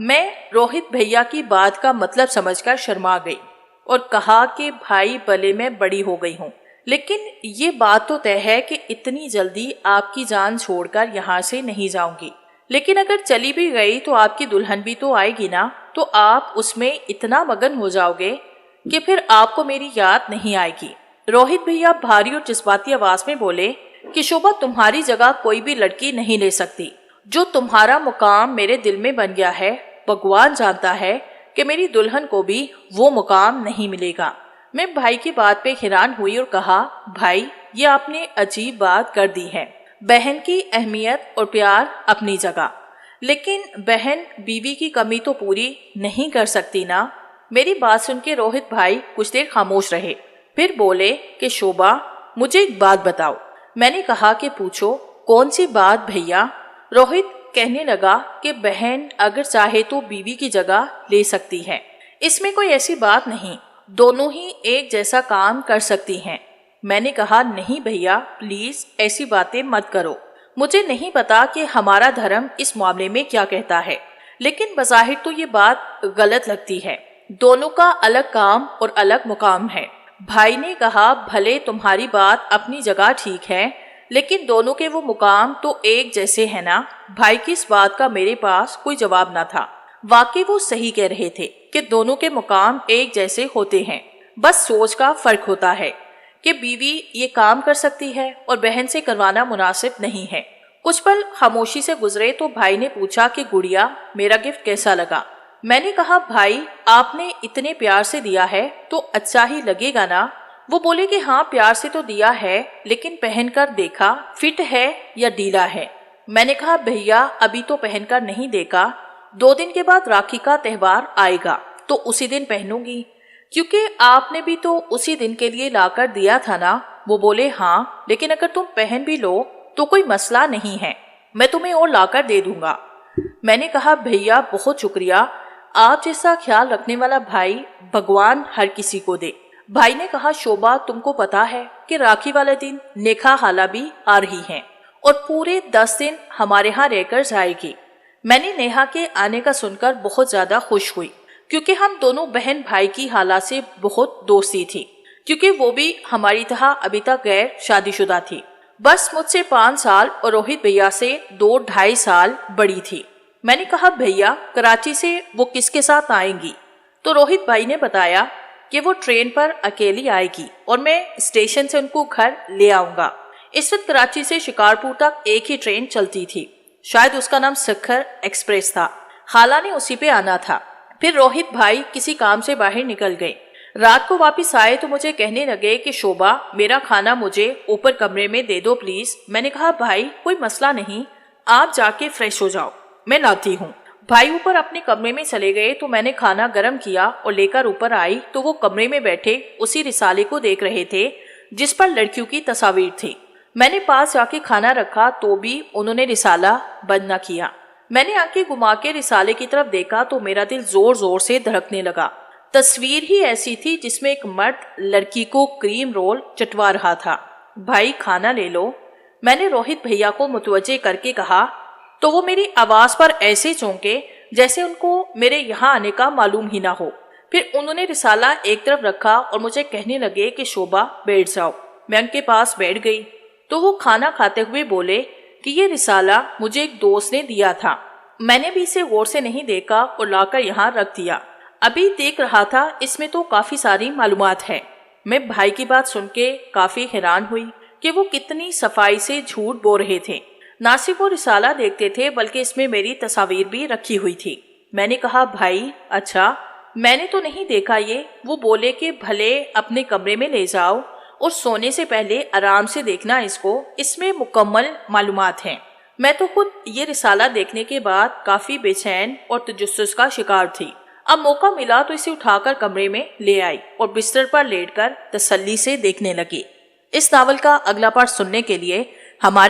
میں روہت بھیا کی بات کا مطلب سمجھ کر شرما گئی اور کہا کہ بھائی بھلے میں بڑی ہو گئی ہوں، لیکن یہ بات تو طے ہے کہ اتنی جلدی آپ کی جان چھوڑ کر یہاں سے نہیں جاؤں گی، لیکن اگر چلی بھی گئی تو آپ کی دلہن بھی تو آئے گی نا، تو آپ اس میں اتنا مگن ہو جاؤ گے کہ پھر آپ کو میری یاد نہیں آئے گی۔ روہت بھیا بھاری اور جذباتی آواز میں بولے کہ شوبھا تمہاری جگہ کوئی بھی لڑکی نہیں لے سکتی، جو تمہارا مقام میرے دل میں بن گیا ہے، بھگوان جانتا ہے کہ میری دلہن کو بھی وہ مقام نہیں ملے گا۔ میں بھائی کی بات پہ حیران ہوئی اور کہا، بھائی یہ آپ نے عجیب بات کر دی ہے، بہن کی اہمیت اور پیار اپنی جگہ، لیکن بہن بیوی کی کمی تو پوری نہیں کر سکتی نا۔ میری بات سن کے روہت بھائی کچھ دیر خاموش رہے، پھر بولے کہ شوبھا مجھے ایک بات بتاؤ۔ میں نے کہا کہ پوچھو۔ کون سی بات بھیا؟ روہت کہنے لگا کہ بہن اگر چاہے تو بیوی کی جگہ لے سکتی ہے، اس میں کوئی ایسی بات نہیں، دونوں ہی ایک جیسا کام کر سکتی ہیں۔ میں نے کہا نہیں بھیا پلیز ایسی باتیں مت کرو، مجھے نہیں پتا کہ ہمارا دھرم اس معاملے میں کیا کہتا ہے، لیکن بظاہر تو یہ بات غلط لگتی ہے، دونوں کا الگ کام اور الگ مقام ہے۔ بھائی نے کہا بھلے تمہاری بات اپنی جگہ ٹھیک ہے، لیکن دونوں کے وہ مقام تو ایک جیسے ہیں نا۔ بھائی کی اس بات کا میرے پاس کوئی جواب نہ تھا، واقعی وہ صحیح کہہ رہے تھے کہ دونوں کے مقام ایک جیسے ہوتے ہیں، بس سوچ کا فرق ہوتا ہے کہ بیوی یہ کام کر سکتی ہے اور بہن سے کروانا مناسب نہیں ہے۔ کچھ پل خاموشی سے گزرے تو بھائی نے پوچھا کہ گڑیا میرا گفٹ کیسا لگا؟ میں نے کہا بھائی آپ نے اتنے پیار سے دیا ہے تو اچھا ہی لگے گا نا۔ وہ بولے کہ ہاں پیار سے تو دیا ہے، لیکن پہن کر دیکھا فٹ ہے یا ڈھیلا ہے؟ میں نے کہا بھیا ابھی تو پہن کر نہیں دیکھا، 2 دن کے بعد راکھی کا تہوار آئے گا تو اسی دن پہنوں گی، کیونکہ آپ نے بھی تو اسی دن کے لیے لا کر دیا تھا نا۔ وہ بولے ہاں لیکن اگر تم پہن بھی لو تو کوئی مسئلہ نہیں ہے، میں تمہیں اور لا کر دے دوں گا۔ میں نے کہا بھیا بہت شکریہ، آپ جیسا خیال رکھنے والا بھائی بھگوان ہر کسی کو دے۔ بھائی نے کہا شوبھا تم کو پتا ہے کہ راکھی والے دن نیکھا خالہ بھی آ رہی ہیں اور پورے 10 دن ہمارے ہاں رہ کر جائے گی۔ میں نے نیہا کے آنے کا سن کر بہت زیادہ خوش ہوئی، کیونکہ ہم دونوں بہن بھائی کی خالہ سے بہت دوستی تھی، کیونکہ وہ بھی ہماری طرح ابھی تک غیر شادی شدہ تھی، بس مجھ سے 5 سال اور روہت بھیا سے 2-2.5 سال بڑی تھی۔ میں نے کہا بھیا کراچی سے وہ کس کے ساتھ آئیں گی؟ تو روہت بھائی نے بتایا کہ وہ ٹرین پر اکیلی آئے گی اور میں اسٹیشن سے ان کو گھر لے آؤں گا۔ اس وقت کراچی سے شکارپور تک ایک ہی ٹرین چلتی تھی، شاید اس کا نام سکھر ایکسپریس تھا، خالہ نے اسی پہ آنا تھا۔ پھر روہت بھائی کسی کام سے باہر نکل گئے، رات کو واپس آئے تو مجھے کہنے لگے کہ شوبھا میرا کھانا مجھے اوپر کمرے میں دے دو پلیز۔ میں نے کہا بھائی کوئی مسئلہ نہیں، آپ جا کے فریش ہو جاؤ، میں لاتی ہوں۔ بھائی اوپر اپنے کمرے میں چلے گئے تو میں نے کھانا گرم کیا اور لے کر اوپر آئی تو وہ کمرے میں بیٹھے اسی رسالے کو دیکھ رہے تھے جس پر لڑکیوں کی تصاویر تھی۔ میں نے پاس جا کے کھانا رکھا تو بھی انہوں نے رسالہ بند نہ کیا۔ میں نے آنکھیں گھما کے رسالے کی طرف دیکھا تو میرا دل زور زور سے دھڑکنے لگا۔ تصویر ہی ایسی تھی جس میں ایک مرد لڑکی کو کریم رول چٹوا رہا تھا۔ بھائی کھانا لے لو، میں نے روہت بھیا کو متوجہ کر کے کہا تو وہ میری آواز پر ایسے چونکے جیسے ان کو میرے یہاں آنے کا معلوم ہی نہ ہو۔ پھر انہوں نے رسالہ ایک طرف رکھا اور مجھے کہنے لگے کہ شوبھا بیٹھ جاؤ۔ میں ان کے پاس بیٹھ گئی تو وہ کھانا کھاتے ہوئے بولے کہ یہ رسالہ مجھے ایک دوست نے دیا تھا، میں نے بھی اسے غور سے نہیں دیکھا اور لا کر یہاں رکھ دیا، ابھی دیکھ رہا تھا، اس میں تو کافی ساری معلومات ہے۔ میں بھائی کی بات سن کے کافی حیران ہوئی کہ وہ کتنی صفائی سے جھوٹ بول رہے تھے، نہ صرف وہ رسالہ دیکھتے تھے بلکہ اس میں میری تصاویر بھی رکھی ہوئی تھی۔ میں نے کہا بھائی اچھا، میں نے تو نہیں دیکھا یہ۔ وہ بولے کہ بھلے اپنے کمرے میں لے جاؤ اور سونے سے پہلے آرام سے دیکھنا اس میں مکمل معلومات ہیں۔ میں تو خود یہ رسالہ دیکھنے کے بعد کافی بے چین اور تجسس کا شکار تھی۔ اب موقع ملا تو اسے اٹھا کر کمرے میں لے آئی اور بستر پر لیٹ کر تسلی سے دیکھنے لگی۔ اس ناول کا اگلا پارٹ سننے کے لیے ہمارے